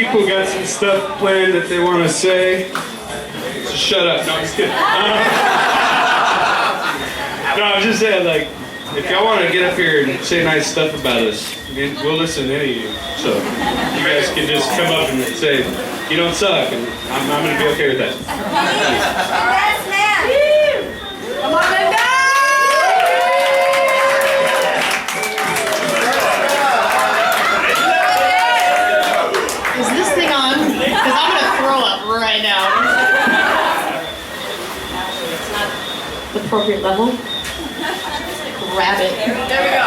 people got some stuff planned that they want to say. So shut up. No, I'm just kidding. No, I'm just saying, like, if y'all want to get up here and say nice stuff about us, we'll listen to any of you. So you guys can just come up and say, you don't suck, and I'm going to be okay with that. Yes, ma'am. Come on, Linda. Is this thing on? Because I'm going to throw up right now. It's not the appropriate level. Grab it. There we go.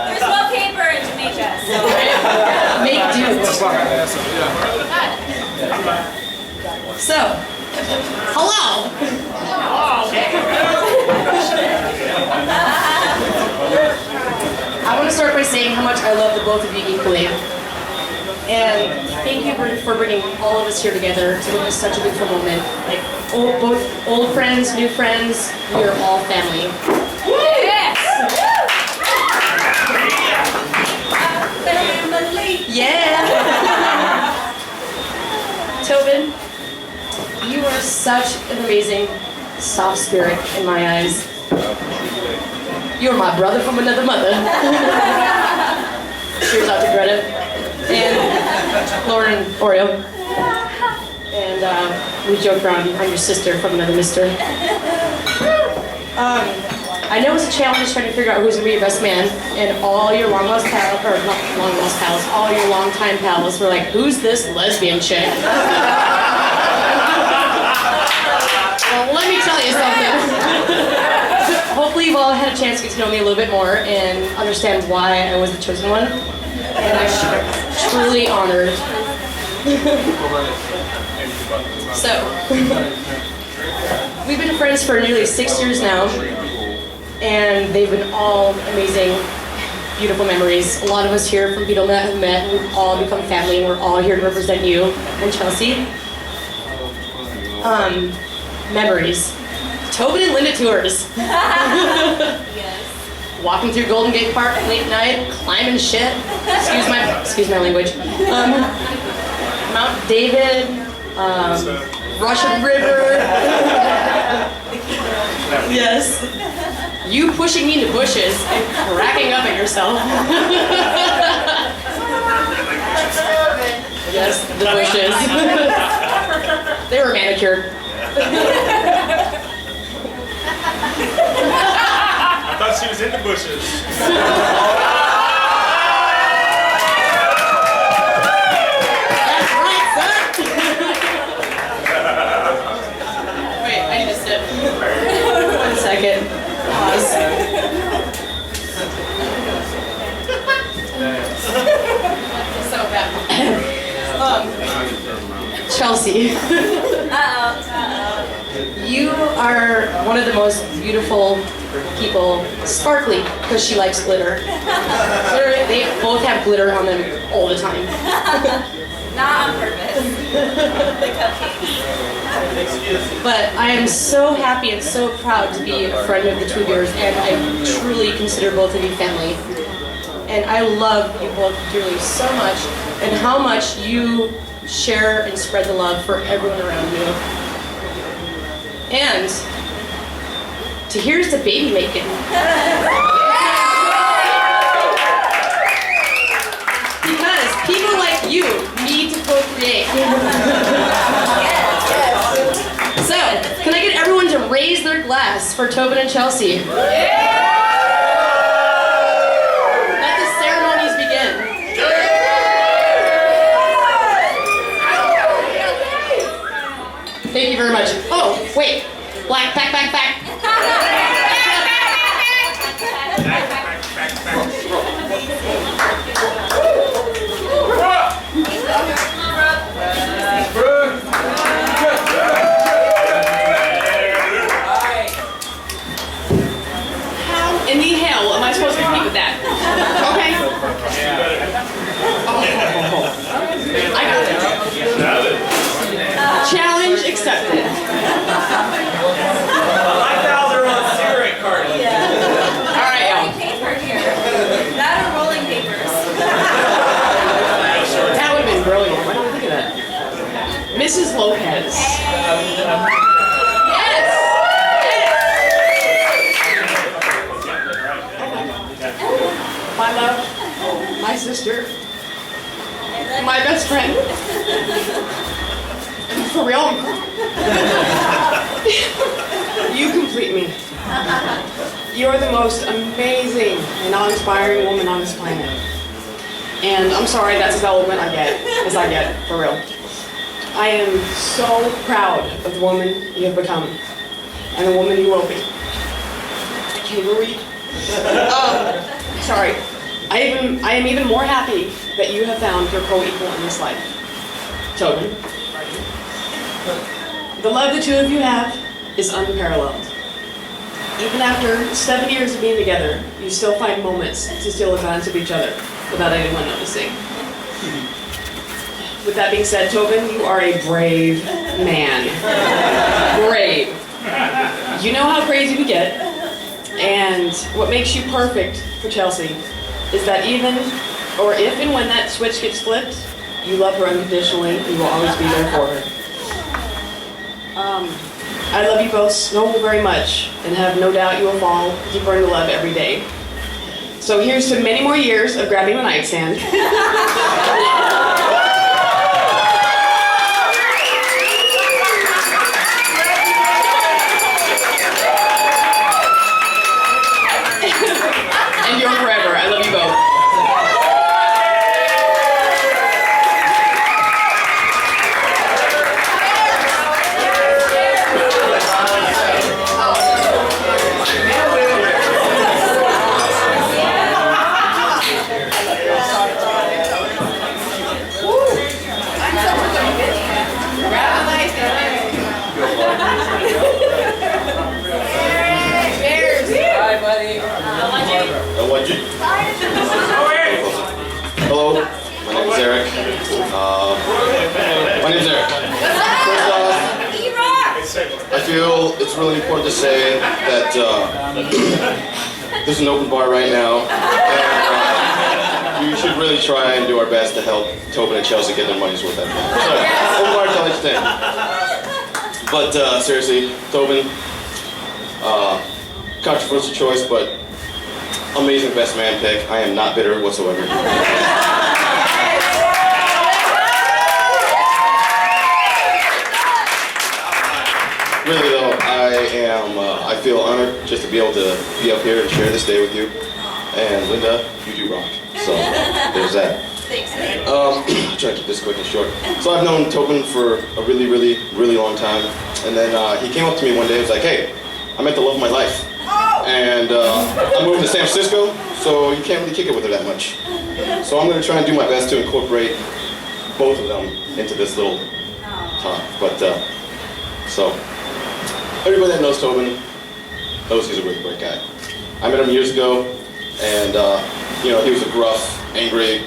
There's wallpaper in Jamaica, so Make do. So, hello. I want to start by saying how much I love the both of you equally. And thank you for bringing all of us here together to witness such a beautiful moment. Like, both old friends, new friends, we are all family. yes. Yeah! Tobin, you are such an amazing soft spirit in my eyes. You're my brother from another mother. Cheers out to Greta and Lauren and Oreo. And we joke around, I'm your sister from another mister. I know it's a challenge trying to figure out who's gonna be your best man, and all your long lost pals, or not long lost pals, all your longtime pals were like, who's this lesbian chick? Well, let me tell you something. Hopefully you've all had a chance to get to know me a little bit more and understand why I was the chosen one. And I'm truly honored. So, we've been friends for nearly 6 years now, and they've been all amazing, beautiful memories. A lot of us here from Beetle Net have met, and we've all become family, and we're all here to represent you and Chelsea. Memories. Tobin and Linda tours. Yes. Walking through Golden Gate Park late at night, climbing shit. Excuse my language. Mount David, Russian River. Yes. You pushing me into bushes and cracking up at yourself. Yes, the bushes. They were manicured. I thought she was in the bushes. That's right, son. Wait, I need to sip. 1 second. Pause. So bad. Chelsea. You are one of the most beautiful people, sparkly, because she likes glitter. They both have glitter on them all the time. Not on purpose. The cupcakes. But I am so happy and so proud to be a friend of the two of yours, and I truly consider both of you family. And I love you both dearly so much, and how much you share and spread the love for everyone around you. And to here's the baby making. Because people like you need to procreate. So, can I get everyone to raise their glass for Tobin and Chelsea? Let the ceremonies begin. Thank you very much. Oh, wait. Black, back. How in the hell am I supposed to compete with that? Okay. I got it. Mrs. Lopez. Yes! My love, my sister, my best friend. For real. You complete me. You're the most amazing and awe-inspiring woman on this planet. And I'm sorry, that's as eloquent as I get, for real. I am so proud of the woman you have become, and the woman you will be. I can't even read. Sorry. I am even more happy that you have found your co-equal in this life. Tobin. The love the two of you have is unparalleled. Even after 7 years of being together, you still find moments to steal a glance of each other without anyone noticing. With that being said, Tobin, you are a brave man. Brave. You know how crazy we get, and what makes you perfect for Chelsea is that even, or if and when that switch gets flipped, you love her unconditionally and you will always be there for her. I love you both so very much and have no doubt you will fall deeper into love every day. So here's to many more years of grabbing the nightstand. And you're forever. I love you both. Hello, my name is Eric. I feel it's really important to say that there's an open bar right now, and we should really try and do our best to help Tobin and Chelsea get their money's worth out of it. So, open bar till next time. But seriously, Tobin, controversial choice, but amazing best man pick. I am not bitter whatsoever. Really though, I feel honored just to be able to be up here and share this day with you. And Linda, you do rock. So there's that. Thanks. I'll try to keep this quick and short. So I've known Tobin for a really, really, really long time. And then he came up to me one day and was like, hey, I met the love of my life. And I'm moving to San Francisco, so you can't really kick it with her that much. So I'm going to try and do my best to incorporate both of them into this little talk. But, so, everybody that knows Tobin knows he's a really great guy. I met him years ago, and, you know, he was a gruff, angry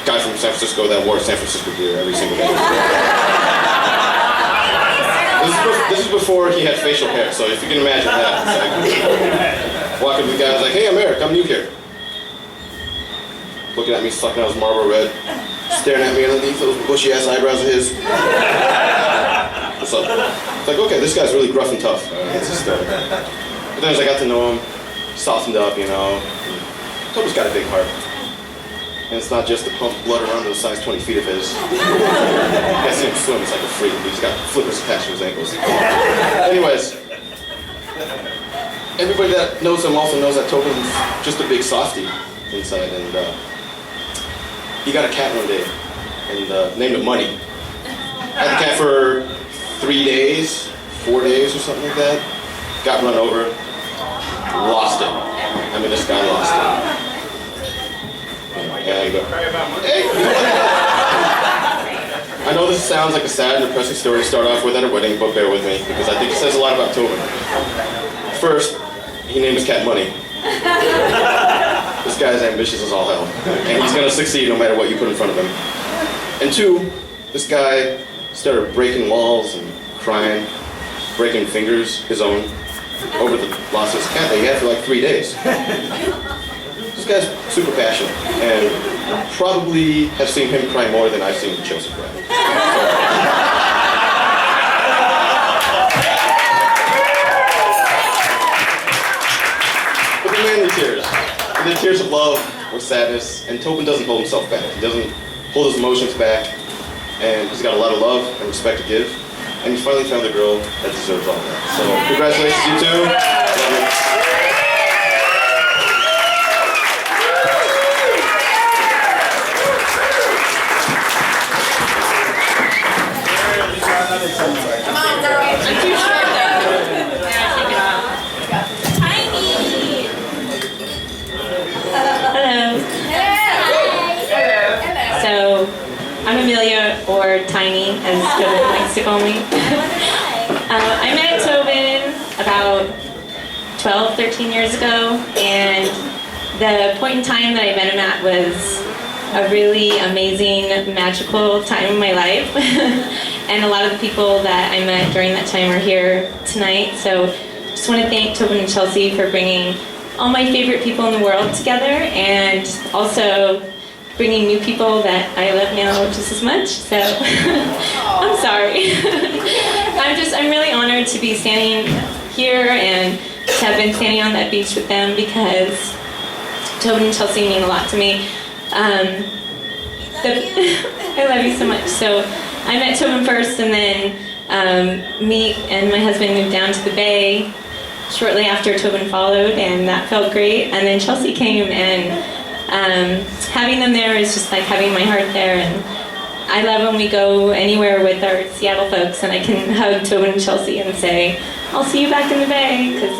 guy from San Francisco that wore San Francisco gear every single day. This is before he had facial hair, so if you can imagine that. It's like, walking to the guy, I was like, hey, I'm Eric, I'm new here. Looking at me, sucking out his Marlboro Red, staring at me underneath those bushy-ass eyebrows of his. What's up? It's like, okay, this guy's really gruff and tough. But then as I got to know him, softened up, you know. Tobin's got a big heart. And it's not just to pump blood around those size 20 feet of his. You guys see him swim, he's like a freak. He's got flippers attached to his ankles. Anyways, everybody that knows him also knows that Tobin's just a big softie inside. And he got a cat one day and named it Money. Had the cat for 3 days, 4 days or something like that. Got run over, lost it. I mean, this guy lost it. And, hey! I know this sounds like a sad and depressing story to start off with at a wedding, but bear with me, because I think it says a lot about Tobin. First, he named his cat Money. This guy's ambitious as all hell, and he's gonna succeed no matter what you put in front of him. And two, this guy started breaking walls and crying, breaking fingers, his own, over the loss of his cat that he had for like 3 days. This guy's super passionate, and probably have seen him cry more than I've seen Chelsea cry. They're tears of love or sadness, and Tobin doesn't hold himself back. He doesn't hold his emotions back, and he's got a lot of love and respect to give. And he finally found the girl that deserves all that. So congratulations, you two. Love you. Come on, girl. I'm too short though. Yeah, take it off. Tiny. Hello. So, I'm Amelia, or Tiny, as Tobin likes to call me. I met Tobin about 12, 13 years ago, and the point in time that I met him at was a really amazing, magical time in my life. And a lot of the people that I met during that time are here tonight. So just want to thank Tobin and Chelsea for bringing all my favorite people in the world together, and also bringing new people that I love now just as much. So I'm sorry. I'm really honored to be standing here and to have been standing on that beach with them, because Tobin and Chelsea mean a lot to me. I love you so much. So I met Tobin first, and then me and my husband moved down to the Bay shortly after Tobin followed, and that felt great. And then Chelsea came, and having them there is just like having my heart there. And I love when we go anywhere with our Seattle folks and I can hug Tobin and Chelsea and say, I'll see you back in the Bay, because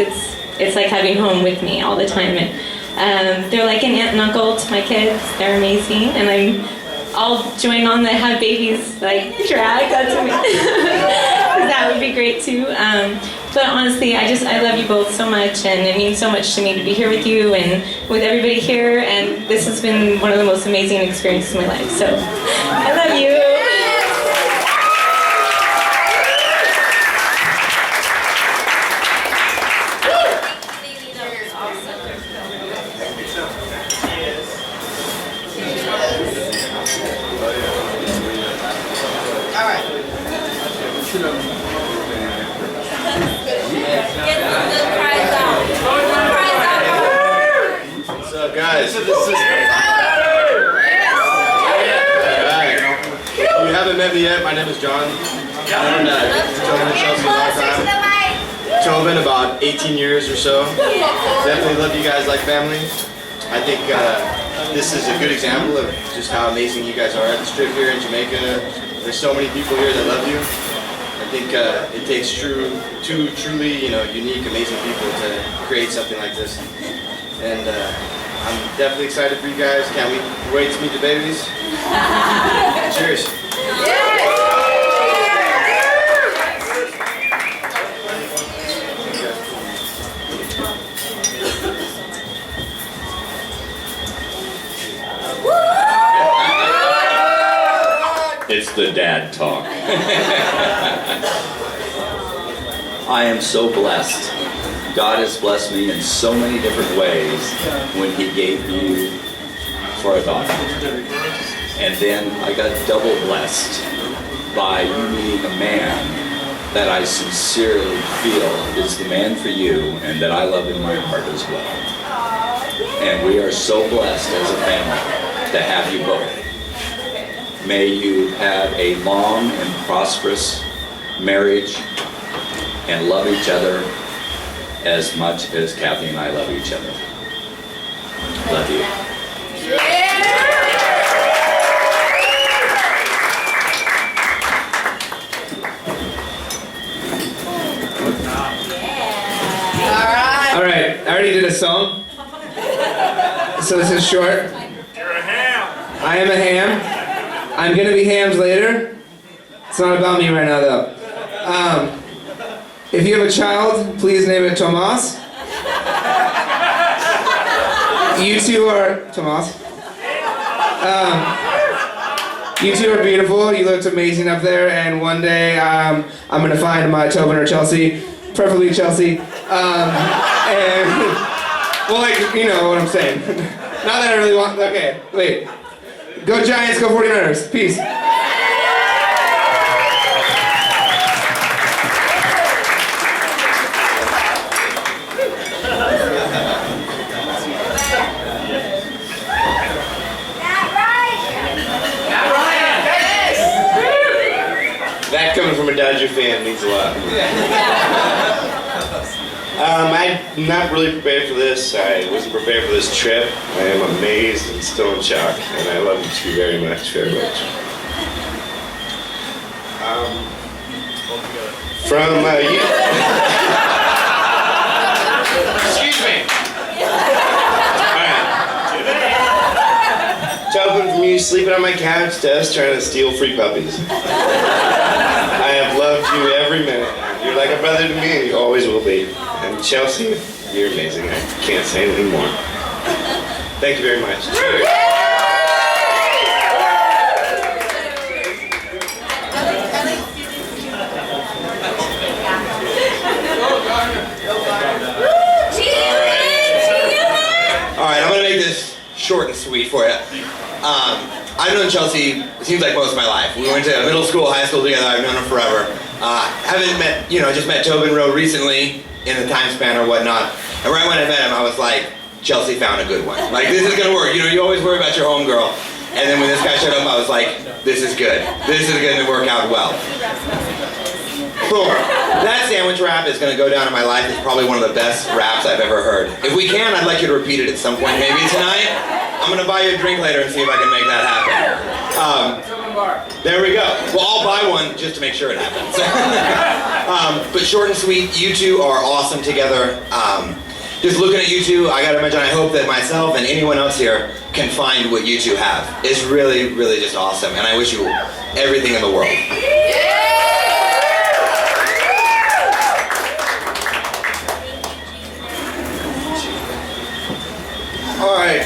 it's like having home with me all the time. And they're like an aunt and uncle to my kids. They're amazing, and I'm all join on that have babies, like drag that to me. That would be great too. But honestly, I love you both so much, and it means so much to me to be here with you and with everybody here, and this has been one of the most amazing experiences of my life. So I love you. What's up, guys? If you haven't met me yet, my name is John. I've known Tobin and Chelsea a long time. Tobin about 18 years or so. Definitely love you guys like family. I think this is a good example of just how amazing you guys are at this trip here in Jamaica. There's so many people here that love you. I think it takes two truly, unique, amazing people to create something like this. And I'm definitely excited for you guys. Can't wait to meet the babies. Cheers. It's the dad talk. I am so blessed. God has blessed me in so many different ways when He gave you for a daughter. And then I got double blessed by you meeting a man that I sincerely feel is the man for you and that I love in my heart as well. And we are so blessed as a family to have you both. May you have a long and prosperous marriage and love each other as much as Kathy and I love each other. Love you. All right, I already did a song, so this is short. You're a ham. I am a ham. I'm gonna be hams later. It's not about me right now, though. If you have a child, please name it Tomas. You two are Tomas. You two are beautiful. You looked amazing up there, and one day I'm gonna find my Tobin or Chelsea, preferably Chelsea. And well, like, you know what I'm saying. Not that I really want. Okay, wait. Go Giants, go 49ers. Peace. a Dodger fan means a lot. I'm not really prepared for this. I wasn't prepared for this trip. I am amazed and still in shock, and I love you two very much, very much. From you. Excuse me. Tobin, from you sleeping on my couch to us trying to steal free puppies. I have loved you every minute. You're like a brother to me, and you always will be. And Chelsea, you're amazing. I can't say anything more. Thank you very much. Cheers. All right, I'm gonna make this short and sweet for you. I've known Chelsea, it seems like most of my life. We went to middle school, high school together. I've known her forever. Haven't met, just met Tobin real recently in the time span or whatnot. And right when I met him, I was like, Chelsea found a good one. Like, this is gonna work. You always worry about your homegirl. And then when this guy showed up, I was like, this is good. This is gonna work out well. Boom. That sandwich rap is gonna go down in my life as probably one of the best raps I've ever heard. If we can, I'd like you to repeat it at some point, maybe tonight. I'm gonna buy you a drink later and see if I can make that happen. There we go. Well, I'll buy one just to make sure it happens. But short and sweet, you two are awesome together. Just looking at you two, I gotta imagine, I hope that myself and anyone else here can find what you two have. It's really, really just awesome. And I wish you everything in the world. All right.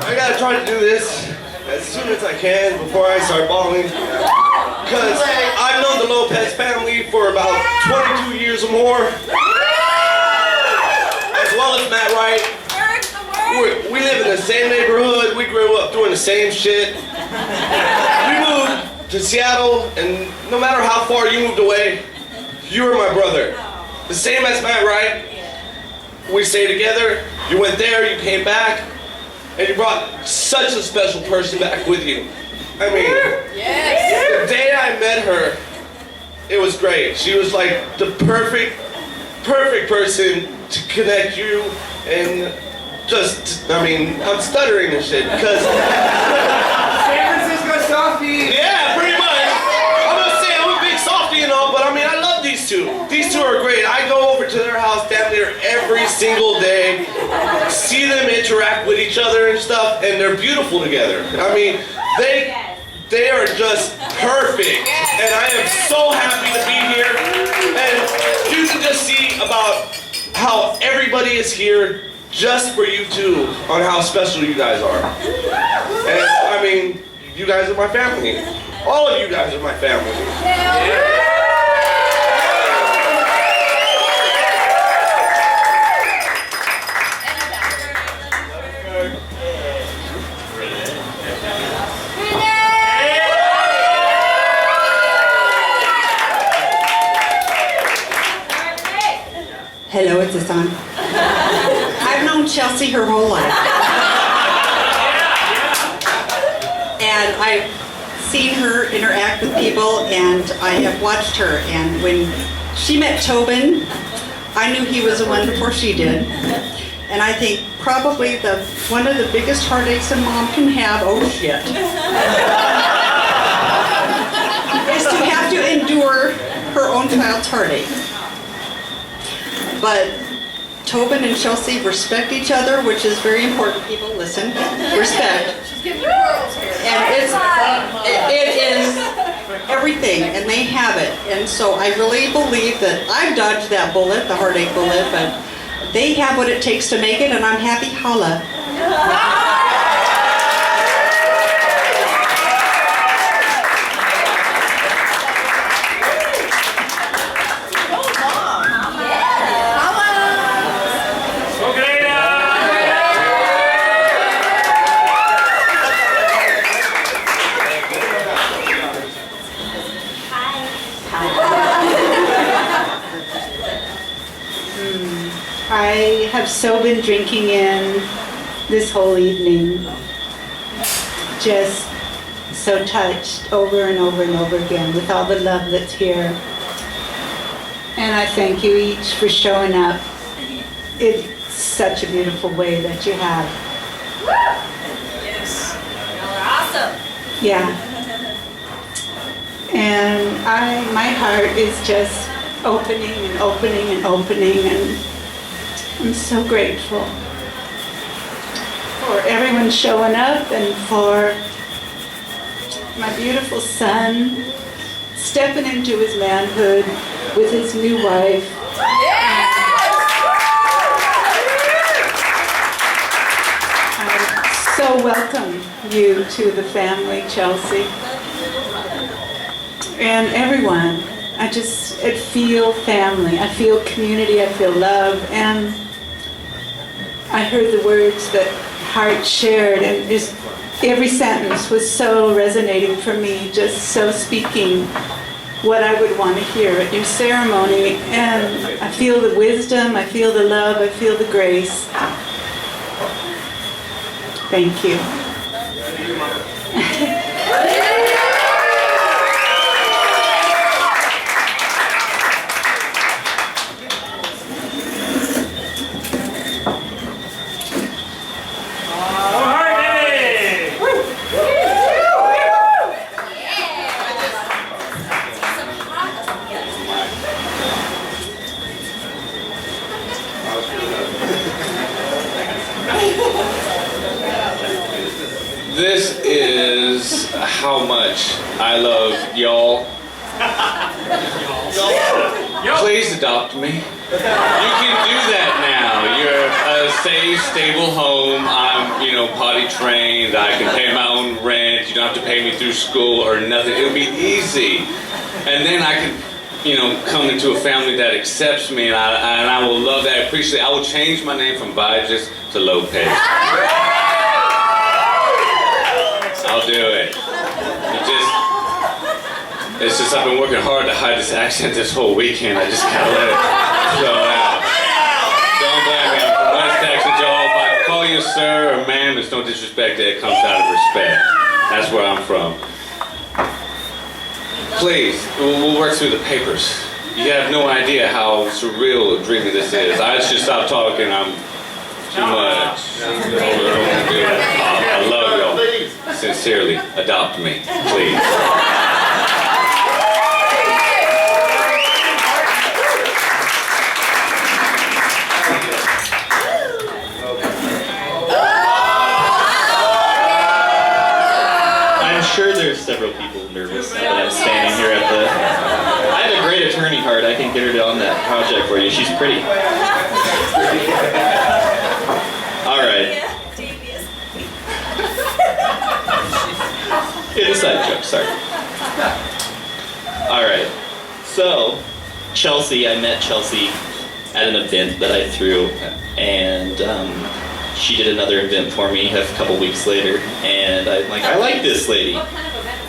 I gotta try to do this as soon as I can before I start bawling. Because I've known the Lopez family for about 22 years or more. As well as Matt Wright. We live in the same neighborhood. We grew up doing the same shit. We moved to Seattle, and no matter how far you moved away, you were my brother. The same as Matt Wright. We stayed together. You went there, you came back, and you brought such a special person back with you. I mean, the day I met her, it was great. She was like the perfect person to connect you and just, I'm stuttering and shit because... San Francisco softie! Yeah, pretty much. I'm gonna say I'm a big softie and all, but I love these two. These two are great. I go over to their house down there every single day, see them interact with each other and stuff, and they're beautiful together. They are just perfect, and I am so happy to be here. And you can just see about how everybody is here just for you two, on how special you guys are. And you guys are my family. All of you guys are my family. Yeah. Hello, is this on? I've known Chelsea her whole life. And I've seen her interact with people, and I have watched her. And when she met Tobin, I knew he was a one before she did. And I think probably one of the biggest heartaches a mom can have, oh shit, is to have to endure her own child's heartache. But Tobin and Chelsea respect each other, which is very important. People listen, respect. And it is everything, and they have it. And so I really believe that I've dodged that bullet, the heartache bullet, but they have what it takes to make it, and I'm happy. Holla. I have so been drinking in this whole evening. Just so touched over and over and over again with all the love that's here. And I thank you each for showing up. It's such a beautiful way that you have. Yes. You're awesome. Yeah. And my heart is just opening and opening and opening, and I'm so grateful for everyone showing up and for my beautiful son stepping into his manhood with his new wife. I so welcome you to the family, Chelsea. And everyone, I feel family, I feel community, I feel love, and I heard the words that Hart shared, and just every sentence was so resonating for me, just so speaking what I would want to hear at your ceremony. And I feel the wisdom, I feel the love, I feel the grace. Thank you. This is how much I love y'all. Please adopt me. You can do that now. You're a safe, stable home. I'm, potty trained. I can pay my own rent. You don't have to pay me through school or nothing. It'll be easy. And then I can, come into a family that accepts me, and I will love that. I appreciate it. I will change my name from Viges to Lopez. I'll do it. It's just I've been working hard to hide this accent this whole weekend. I just gotta let it flow out. Don't blame me. I'm from West Texas, y'all. If I call you sir or ma'am, it's no disrespect. It comes out of respect. That's where I'm from. Please, we'll work through the papers. You have no idea how surreal and dreamy this is. I should stop talking. I'm too much. I love y'all. Sincerely, adopt me, please. I'm sure there's several people nervous now that I'm standing here at the... I have a great attorney, Hart. I can get her on that project for you. She's pretty. All right. It's a side joke, sorry. All right. So, Chelsea, I met Chelsea at an event that I threw, and she did another event for me a couple weeks later, and I'm like, I like this lady. What kind of event?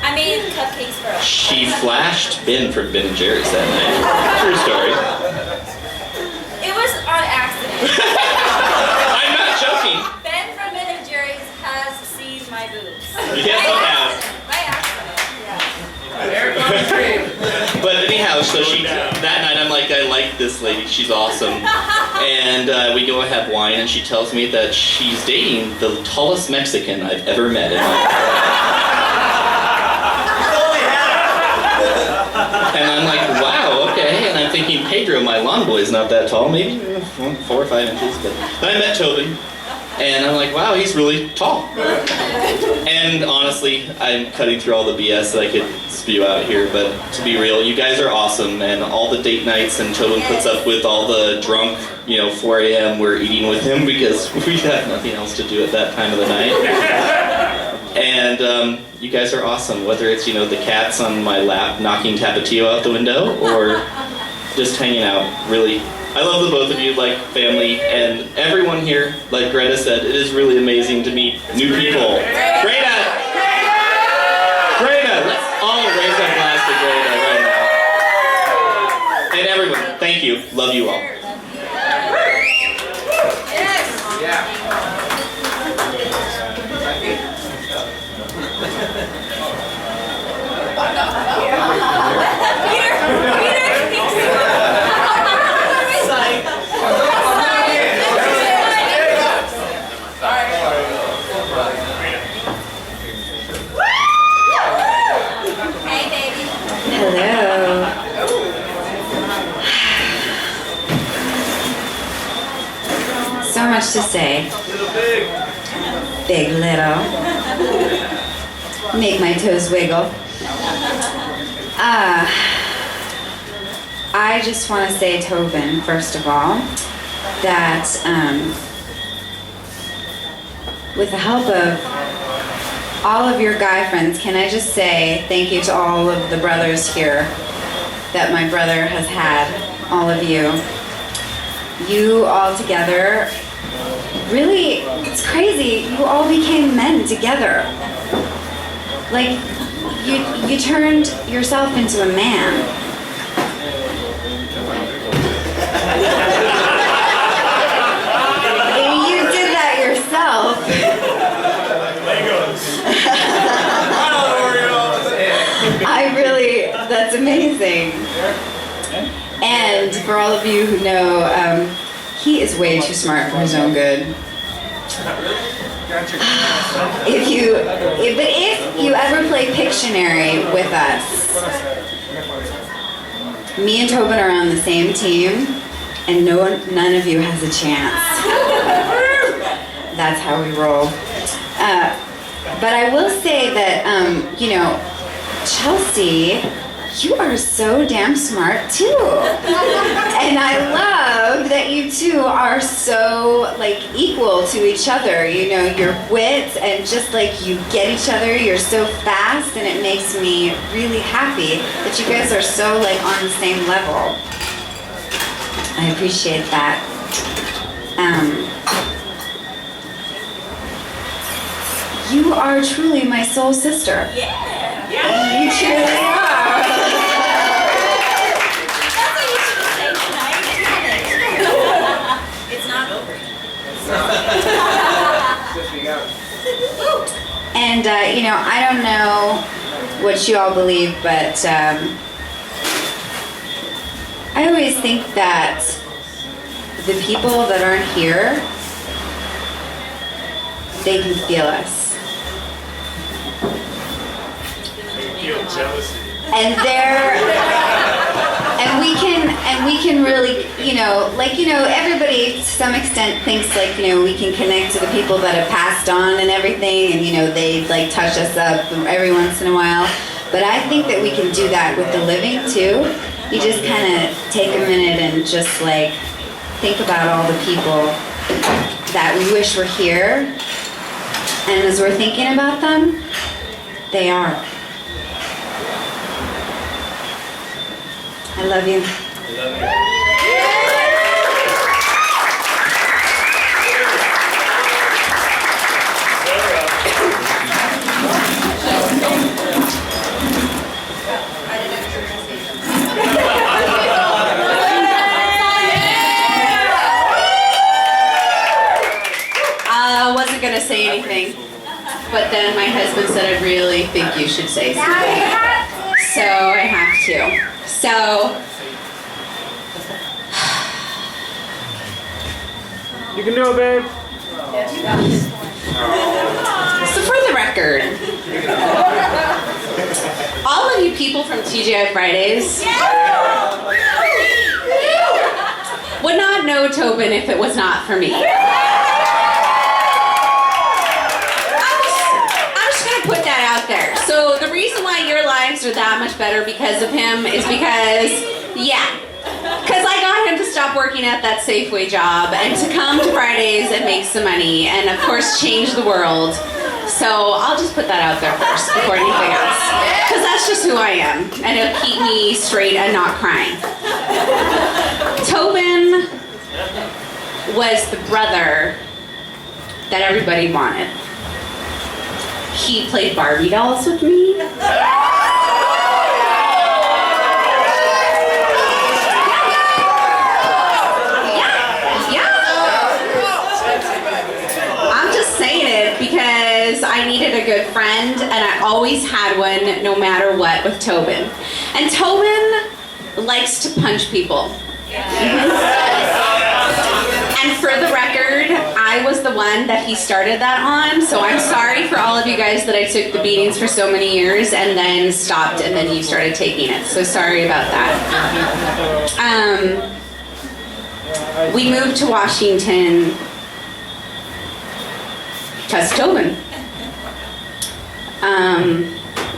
I made cupcakes for her. She flashed Ben from Ben & Jerry's that night. True story. It was on accident. I'm not joking. Ben from Ben & Jerry's has seen my boobs. Yes, he has. By accident. But anyhow, so that night I'm like, I like this lady, she's awesome. And we go and have wine, and she tells me that she's dating the tallest Mexican I've ever met in my life. And I'm like, wow, okay. And I'm thinking, Pedro, my lawn boy, is not that tall, maybe 4 or 5 inches. But then I met Tobin, and I'm like, wow, he's really tall. And honestly, I'm cutting through all the BS that I could spew out here, but to be real, you guys are awesome, and all the date nights, and Tobin puts up with all the drunk, 4 a.m. we're eating with him because we have nothing else to do at that time of the night. And you guys are awesome, whether it's, the cats on my lap knocking Tapatio out the window, or just hanging out, really. I love the both of you, like family, and everyone here, like Greta said, it is really amazing to meet new people. Greta! Greta! Let's all raise our glass to Greta right now. And everyone, thank you. Love you all. Yes. Yeah. Hey, baby. Hello. So much to say. Little big. Big little. Make my toes wiggle. I just want to say, Tobin, first of all, that with the help of all of your guy friends, can I just say thank you to all of the brothers here that my brother has had, all of you. You all together, really, it's crazy, you all became men together. Like, you turned yourself into a man. You did that yourself. I really, that's amazing. And for all of you who know, he is way too smart for his own good. If you ever play Pictionary with us, me and Tobin are on the same team, and none of you has a chance. That's how we roll. But I will say that, Chelsea, you are so damn smart too. And I love that you two are so equal to each other. You know, your wits and just you get each other, you're so fast, and it makes me really happy that you guys are so on the same level. I appreciate that. You are truly my soul sister. Yeah. You truly are. That's what you should say tonight, isn't it? It's not over. And, I don't know what you all believe, but I always think that the people that aren't here, they can feel us. Feel jealousy. And we can really, everybody to some extent thinks we can connect to the people that have passed on and everything, and they touch us up every once in a while. But I think that we can do that with the living too. You just kind of take a minute and just think about all the people that we wish were here. And as we're thinking about them, they are. I love you. I wasn't going to say anything, but then my husband said, I really think you should say something. So I have to. So, You can do it, babe. so for the record, all of you people from TGI Fridays would not know Tobin if it was not for me. I'm just gonna put that out there. So the reason why your lives are that much better because of him is because I got him to stop working at that Safeway job and to come to Fridays and make some money and of course change the world. So I'll just put that out there first before anything else. Because that's just who I am. And it'll keep me straight and not crying. Tobin was the brother that everybody wanted. He played Barbie dolls with me. I needed a good friend, and I always had one no matter what with Tobin. And Tobin likes to punch people. And for the record, I was the one that he started that on, so I'm sorry for all of you guys that I took the beatings for so many years and then stopped and then you started taking it. So sorry about that. We moved to Washington because Tobin.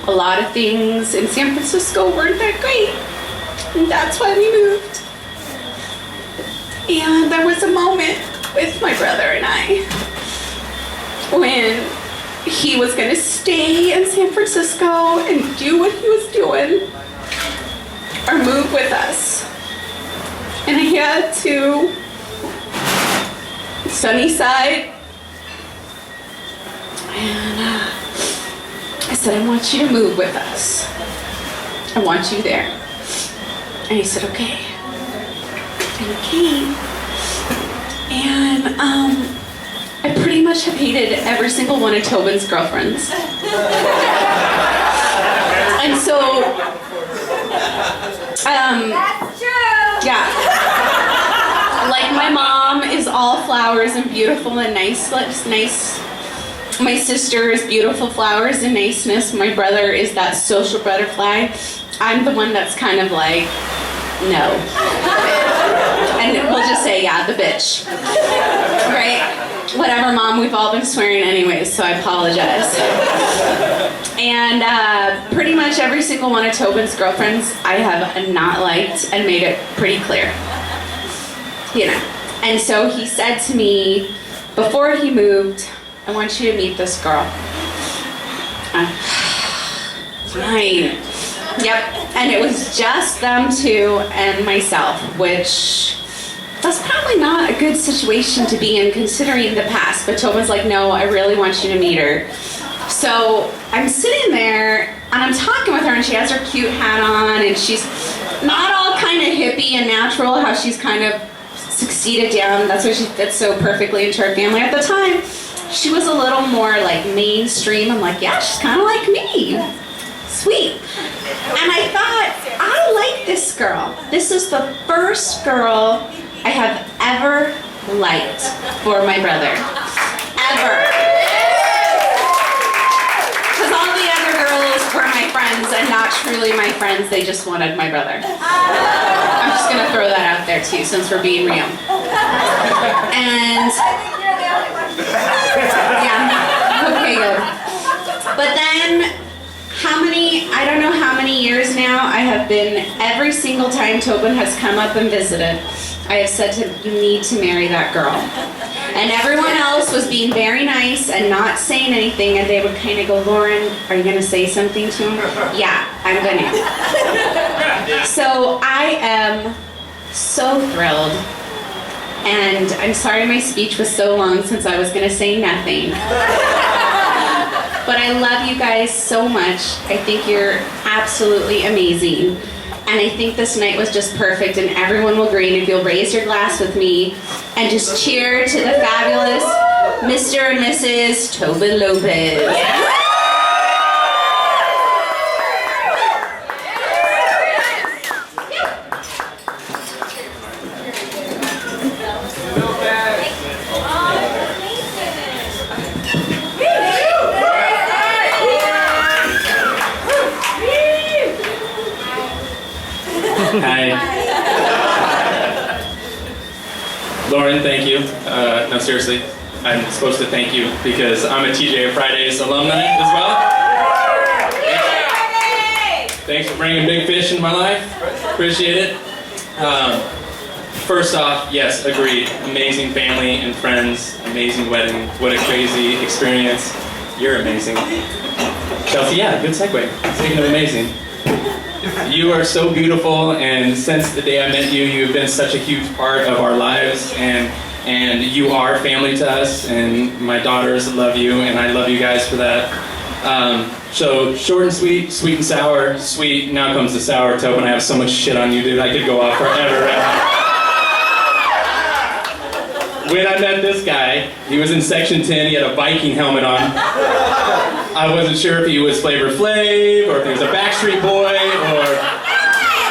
A lot of things in San Francisco weren't that great, and that's why we moved. And there was a moment with my brother and I when he was going to stay in San Francisco and do what he was doing or move with us. And I had to Sunnyside, and I said, I want you to move with us. I want you there. And he said, okay. And he came. And I pretty much have hated every single one of Tobin's girlfriends. And so, That's true. yeah. Like my mom is all flowers and beautiful and nice. My sister is beautiful flowers and niceness. My brother is that social butterfly. I'm the one that's kind of like, no. And we'll just say, yeah, the bitch. Right? Whatever, Mom, we've all been swearing anyways, so I apologize. And pretty much every single one of Tobin's girlfriends I have not liked and made it pretty clear. You know. And so he said to me, before he moved, I want you to meet this girl. Fine. Yep. And it was just them two and myself, which that's probably not a good situation to be in considering the past. But Tobin's like, no, I really want you to meet her. So I'm sitting there and I'm talking with her and she has her cute hat on and she's not all kind of hippie and natural, how she's kind of succeeded down. That's why she fits so perfectly into her family. At the time, she was a little more like mainstream. I'm like, yeah, she's kind of like me. Sweet. And I thought, I like this girl. This is the first girl I have ever liked for my brother. Ever. Because all the other girls were my friends and not truly my friends. They just wanted my brother. I'm just going to throw that out there too, since we're being real. And yeah, okay, good. But then, I don't know how many years now I have been, every single time Tobin has come up and visited, I have said to him, you need to marry that girl. And everyone else was being very nice and not saying anything, and they would kind of go, Lauren, are you going to say something to him? Yeah, I'm going to. So I am so thrilled. And I'm sorry my speech was so long since I was going to say nothing. But I love you guys so much. I think you're absolutely amazing. And I think this night was just perfect and everyone will agree. And if you'll raise your glass with me and just cheer to the fabulous Mr. and Mrs. Tobin Lopez. Hi. Lauren, thank you. No, seriously, I'm supposed to thank you because I'm a TJ Fridays alumni as well. Thanks for bringing big fish into my life. Appreciate it. First off, yes, agreed. Amazing family and friends. Amazing wedding. What a crazy experience. You're amazing. Chelsea, yeah, good segue. Speaking of amazing. You are so beautiful, and since the day I met you, you've been such a huge part of our lives, and you are family to us, and my daughters love you, and I love you guys for that. So short and sweet, sweet and sour, sweet, now comes the sour. Tobin, I have so much shit on you, dude, I could go off forever. When I met this guy, he was in section 10, he had a Viking helmet on. I wasn't sure if he was Flavor Flav or if he was a Backstreet Boy, or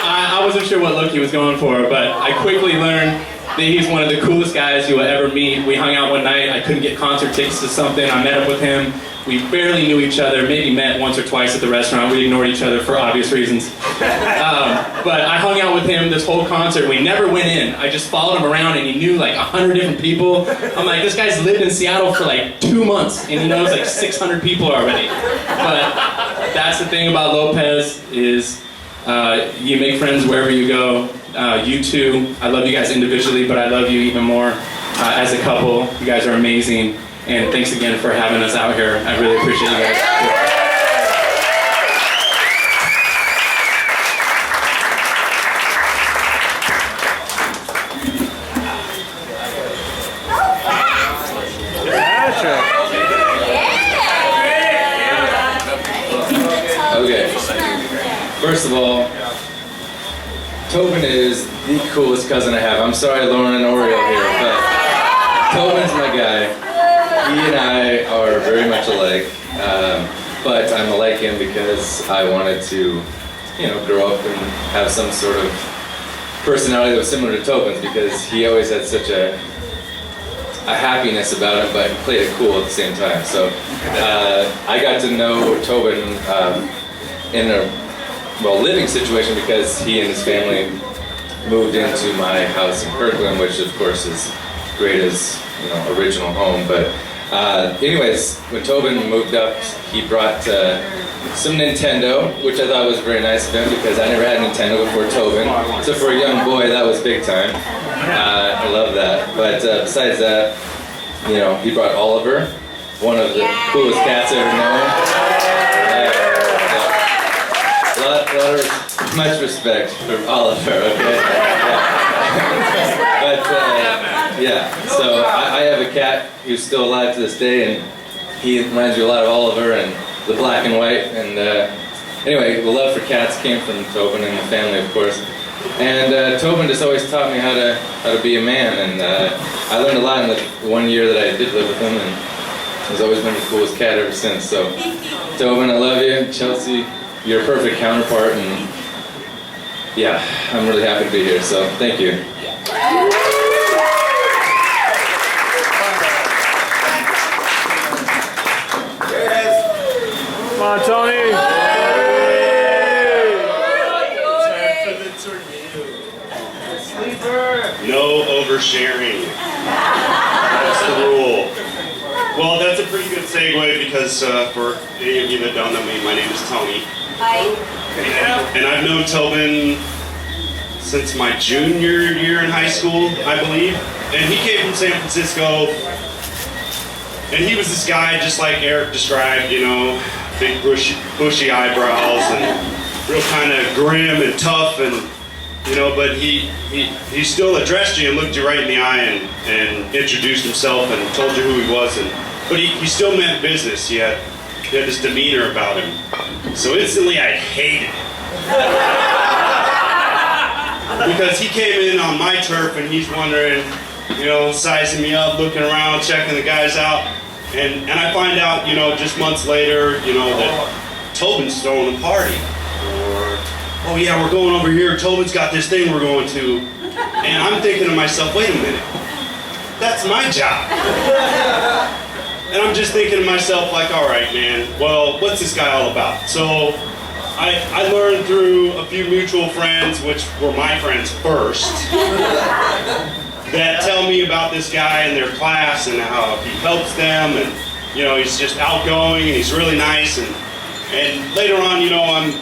I wasn't sure what look he was going for, but I quickly learned that he's one of the coolest guys you will ever meet. We hung out one night, I couldn't get concert tickets to something, I met up with him. We barely knew each other, maybe met once or twice at the restaurant. We ignored each other for obvious reasons. But I hung out with him this whole concert. We never went in. I just followed him around and he knew like 100 different people. I'm like, this guy's lived in Seattle for like 2 months and he knows like 600 people already. But that's the thing about Lopez is you make friends wherever you go. You too. I love you guys individually, but I love you even more as a couple. You guys are amazing. And thanks again for having us out here. I really appreciate you guys. Okay. First of all, Tobin is the coolest cousin I have. I'm sorry, Lauren and Oreo here, but Tobin's my guy. He and I are very much alike, but I'm like him because I wanted to, grow up and have some sort of personality that was similar to Tobin's, because he always had such a happiness about him, but he played it cool at the same time. So I got to know Tobin in a living situation because he and his family moved into my house in Kirkland, which of course is great as original home. But anyways, when Tobin moved up, he brought some Nintendo, which I thought was very nice of him because I never had Nintendo before Tobin. So for a young boy, that was big time. I love that. But besides that, he brought Oliver, one of the coolest cats I ever known. Much respect for Oliver, okay? But so I have a cat who's still alive to this day, and he reminds me a lot of Oliver and the black and white. And anyway, the love for cats came from Tobin and the family, of course. And Tobin just always taught me how to be a man, and I learned a lot in the 1 year that I did live with him, and he's always been the coolest cat ever since. So, Tobin, I love you. Chelsea, you're a perfect counterpart, and yeah, I'm really happy to be here, so thank you. Come on, Tony! No oversharing. That's the rule. Well, that's a pretty good segue because for any of you that don't know me, my name is Tony. Hi. And I've known Tobin since my junior year in high school, I believe. And he came from San Francisco. And he was this guy just like Eric described, big bushy eyebrows and real kind of grim and tough, and but he still addressed you and looked you right in the eye and introduced himself and told you who he was, but he still meant business. He had this demeanor about him. So instantly I hated it. Because he came in on my turf and he's wondering, sizing me up, looking around, checking the guys out. And I find out, just months later, that Tobin's throwing a party. Or, oh yeah, we're going over here, Tobin's got this thing we're going to. And I'm thinking to myself, wait a minute, that's my job. And I'm just thinking to myself, like, all right, man, well, what's this guy all about? So I learned through a few mutual friends, which were my friends first, that tell me about this guy and their class and how he helps them, and he's just outgoing and he's really nice, and later on,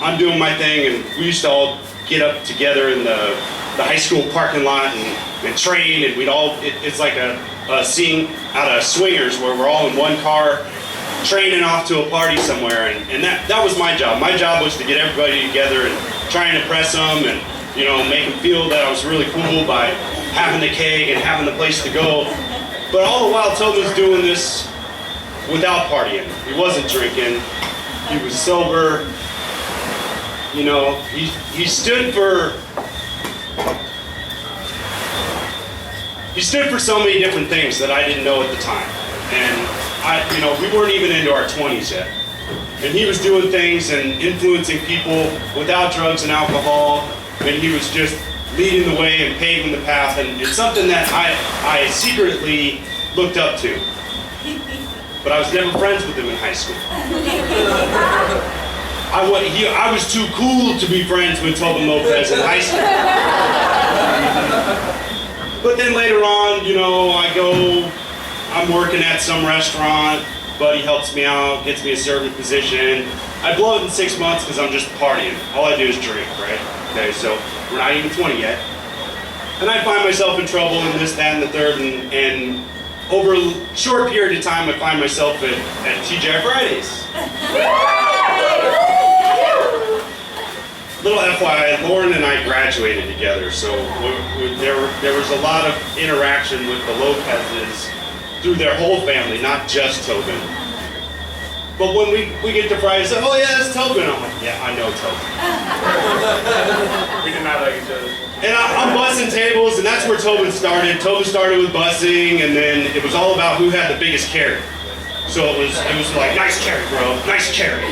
I'm doing my thing, and we used to all get up together in the high school parking lot and train, and it's like a scene out of Swingers where we're all in one car training off to a party somewhere, and that was my job. My job was to get everybody together and try and impress them and make them feel that I was really cool by having the keg and having the place to go. But all the while Tobin's doing this without partying. He wasn't drinking. He was sober. He stood for so many different things that I didn't know at the time. And we weren't even into our 20s yet. And he was doing things and influencing people without drugs and alcohol, and he was just leading the way and paving the path, and it's something that I secretly looked up to. But I was never friends with him in high school. I was too cool to be friends with Tobin Lopez in high school. But then later on, you know, I'm working at some restaurant, buddy helps me out, gets me a serving position. I blow it in 6 months because I'm just partying. All I do is drink, right? Okay, so we're not even 20 yet. And I find myself in trouble in this, that, and the third, and over a short period of time, I find myself at TGI Fridays. Little FYI, Lauren and I graduated together, so there was a lot of interaction with the Lopez's through their whole family, not just Tobin. But when we get to Friday, say, oh yeah, that's Tobin. I'm like, yeah, I know Tobin. We did not like each other. And I'm bussing tables, and that's where Tobin started. Tobin started with bussing, and then it was all about who had the biggest carry. So it was like, nice carry, bro, nice carry.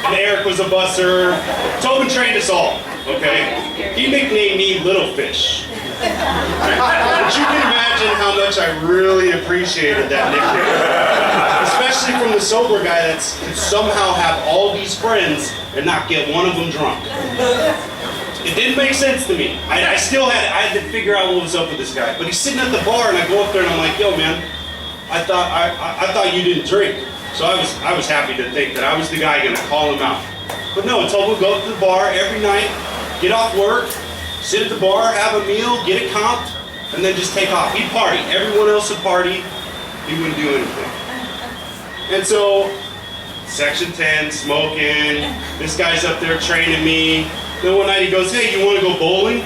And Eric was a busser. Tobin trained us all, okay? He nicknamed me Little Fish. But you can imagine how much I really appreciated that nickname. Especially from the sober guy that could somehow have all these friends and not get one of them drunk. It didn't make sense to me. I had to figure out what was up with this guy. But he's sitting at the bar, and I go up there and I'm like, yo man, I thought you didn't drink. So I was happy to think that I was the guy gonna call him out. But no, I told him to go to the bar every night, get off work, sit at the bar, have a meal, get it comped, and then just take off. He'd party. Everyone else would party. He wouldn't do anything. And so, Section 10, smoking, this guy's up there training me. Then one night he goes, hey, you wanna go bowling?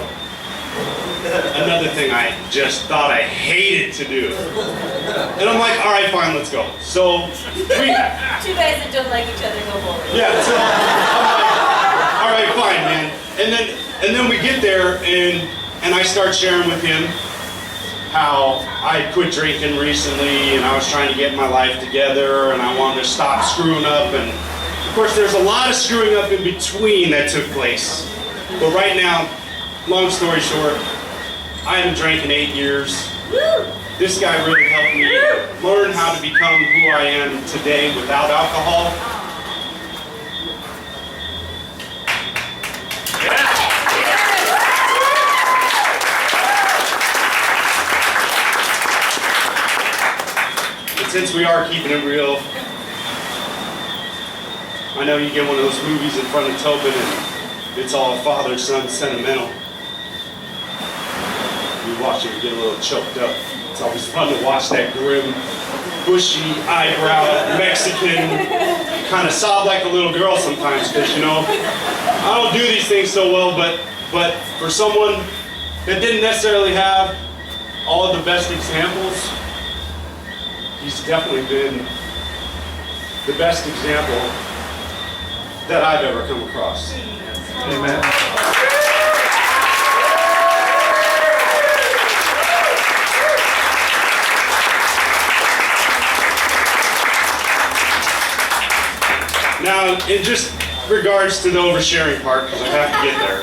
Another thing I just thought I hated to do. And I'm like, all right, fine, let's go. So, Two guys that don't like each other go bowling. yeah, so I'm like, all right, fine, man. And then we get there, and I start sharing with him how I quit drinking recently, and I was trying to get my life together, and I wanted to stop screwing up. And of course, there's a lot of screwing up in between that took place. But right now, long story short, I haven't drank in 8 years. This guy really helped me learn how to become who I am today without alcohol. And since we are keeping it real, I know you get one of those movies in front of Tobin and it's all father-son sentimental. You watch it and get a little choked up. It's always fun to watch that grim, bushy eyebrow Mexican kind of sob like a little girl sometimes, because you know, I don't do these things so well, but for someone that didn't necessarily have all of the best examples, he's definitely been the best example that I've ever come across. Amen. Now, in just regards to the oversharing part, because I have to get there.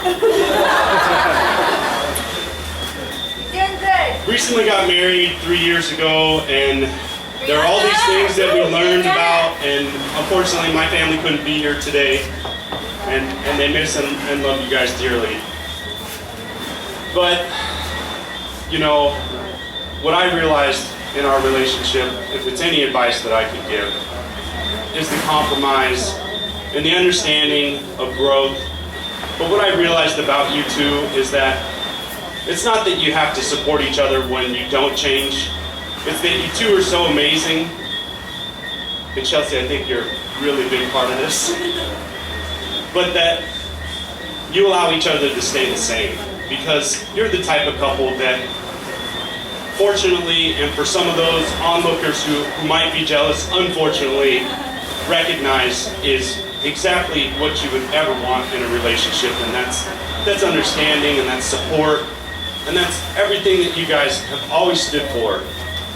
Doing good. Recently got married 3 years ago, and there are all these things that we learned about, and unfortunately my family couldn't be here today, and they miss and love you guys dearly. But, you know, what I realized in our relationship, if it's any advice that I could give, is the compromise and the understanding of growth. But what I realized about you two is that it's not that you have to support each other when you don't change. It's that you two are so amazing. And Chelsea, I think you're a really big part of this. But that you allow each other to stay the same. Because you're the type of couple that, fortunately, and for some of those onlookers who might be jealous, unfortunately, recognize is exactly what you would ever want in a relationship, and that's understanding, and that's support, and that's everything that you guys have always stood for.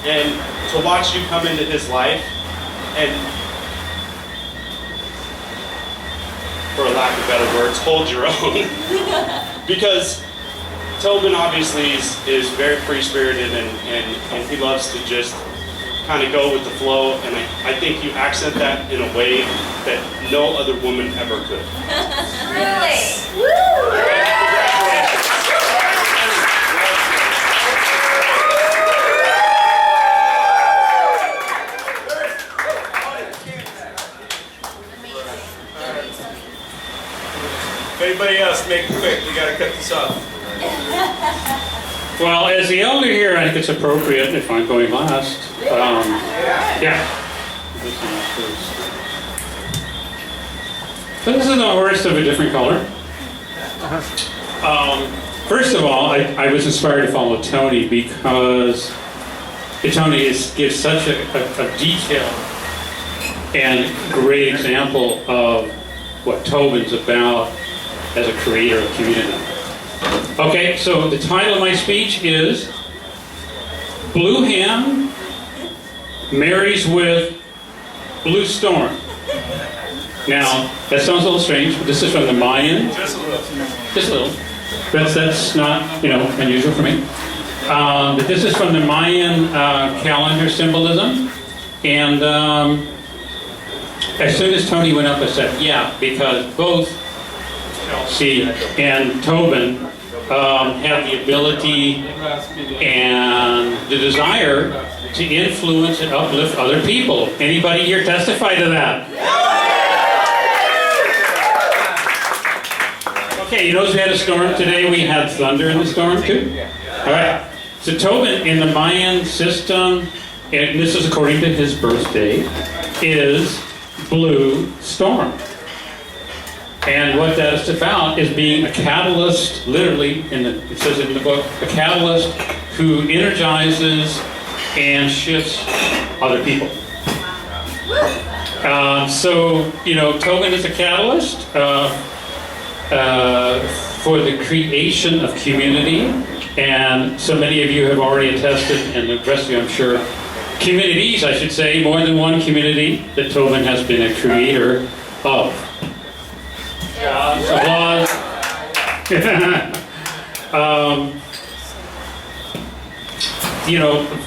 And to watch you come into his life and for a lack of better words, hold your own. Because Tobin obviously is very free-spirited and he loves to just kind of go with the flow, and I think you accent that in a way that no other woman ever could. Really? If anybody else, make it quick. We gotta cut this off. Well, as the elder here, I think it's appropriate if I'm going last. Yeah. So this is a horse of a different color. First of all, I was inspired to follow Tony because Tony gives such a detailed and great example of what Tobin's about as a creator of community. Okay, so the title of my speech is Blue Hen Marries with Blue Storm. Now, that sounds a little strange, but this is from the Mayan. Just a little. That's not, unusual for me. But this is from the Mayan calendar symbolism. And as soon as Tony went up, I said, yeah, because both Chelsea and Tobin have the ability and the desire to influence and uplift other people. Anybody here testify to that? Okay, you notice we had a storm today. We had thunder in the storm too. All right. So Tobin in the Mayan system, and this is according to his birthday, is blue storm. And what that is about is being a catalyst, literally, it says it in the book, a catalyst who energizes and shifts other people. Tobin is a catalyst for the creation of community, and so many of you have already attested, and the rest of you, I'm sure, communities, I should say, more than one community that Tobin has been a creator of. Applause.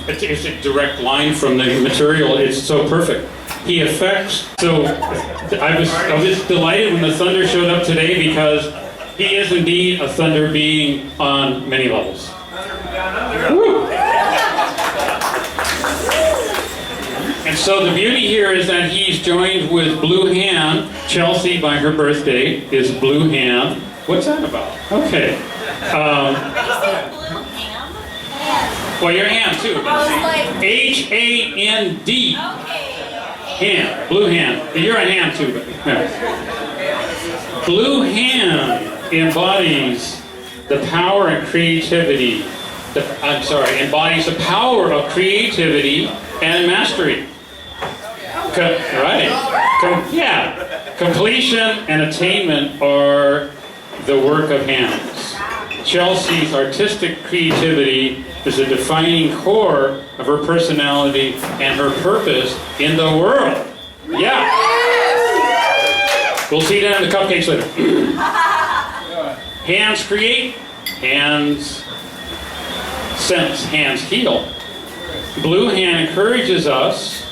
It's a direct line from the material. It's so perfect. He affects. So I was delighted when the thunder showed up today because he is indeed a thunder being on many levels. Woo. And so the beauty here is that he's joined with Blue Hand. Chelsea, by her birthday, is Blue Hand. What's that about? Okay. Well, you're ham too. H-A-N-D. Ham. Blue Hand. You're a ham too. But, yeah. Blue Hand embodies the power and creativity. Embodies the power of creativity and mastery. Completion and attainment are the work of hands. Chelsea's artistic creativity is the defining core of her personality and her purpose in the world. Yeah. We'll see that in the cupcakes later. Hands create, hands sense, hands heal. Blue Hand encourages us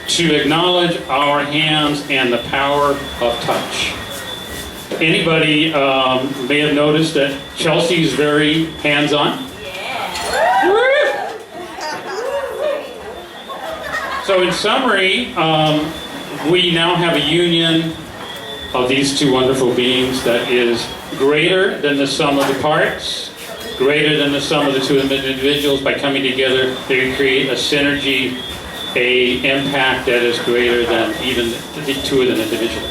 to acknowledge our hands and the power of touch. Anybody may have noticed that Chelsea's very hands-on. Yeah. So in summary, we now have a union of these two wonderful beings that is greater than the sum of the parts, greater than the sum of the two individuals. By coming together, they create a synergy, a impact that is greater than even the two of them individually.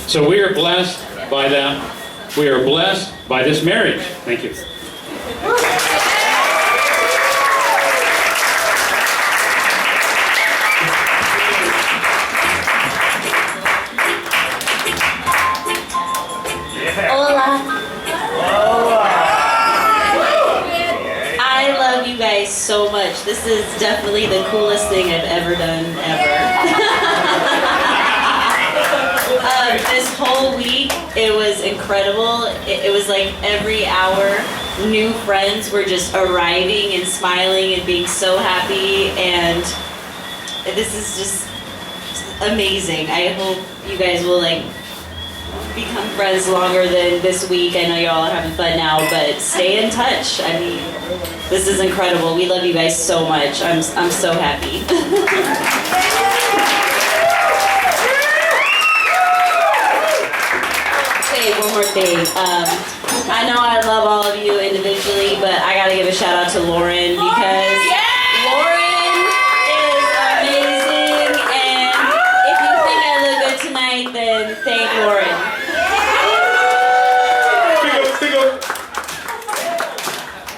So we are blessed by that. We are blessed by this marriage. Thank you. So much. This is definitely the coolest thing I've ever done, ever. This whole week, it was incredible. It was like every hour, new friends were just arriving and smiling and being so happy, and this is just amazing. I hope you guys will like become friends longer than this week. I know you're all having fun now, but stay in touch. I mean, this is incredible. We love you guys so much. I'm so happy. Okay, one more thing. I know I love all of you individually, but I gotta give a shout out to Lauren because Lauren is amazing, and if you think I look good tonight, then thank Lauren.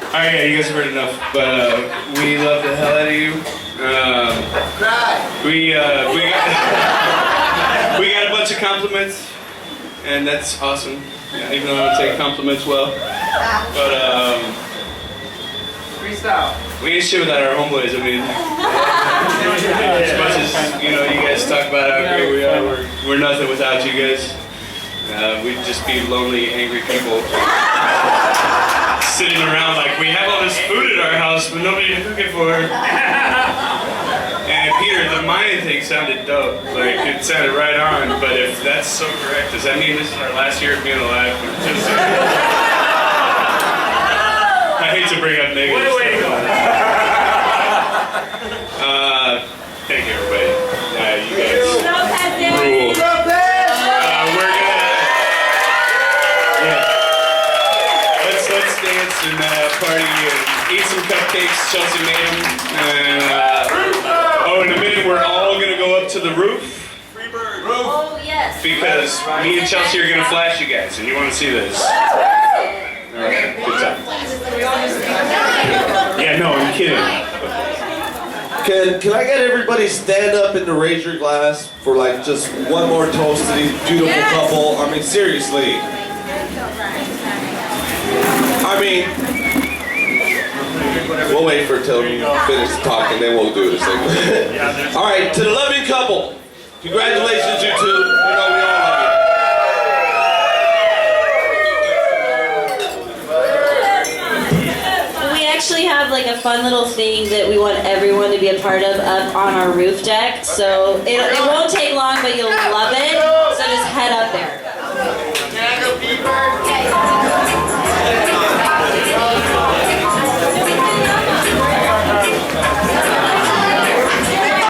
Alright, yeah, you guys have heard enough, but we love the hell out of you. We got a bunch of compliments, and that's awesome. Yeah, even though I don't take compliments well. But freestyle. We ain't shit without our homeboys. I mean, as much as you guys talk about how great we are, we're nothing without you guys. We'd just be lonely, angry people. Sitting around like, we have all this food at our house, but nobody to cook it for. And Peter, the Mayan thing sounded dope. Like, it sounded right on, but if that's so correct, does that mean this is our last year of being alive? I hate to bring up negative stuff. Thank you, everybody. You guys rule. Let's dance and party and eat some cupcakes. Chelsea made them. And, in a minute we're all going to go up to the roof. Oh, yes. Because me and Chelsea are going to flash you guys, and you want to see this. Alright, good time. Yeah, no, I'm kidding. Can I get everybody stand up and to raise your glass for like just one more toast to these beautiful couple? I mean, seriously. I mean, we'll wait for till you finish talking, then we'll do this thing. All right, to the loving couple, congratulations, you two. We all love you. We actually have like a fun little thing that we want everyone to be a part of up on our roof deck. So it won't take long, but you'll love it. So just head up there.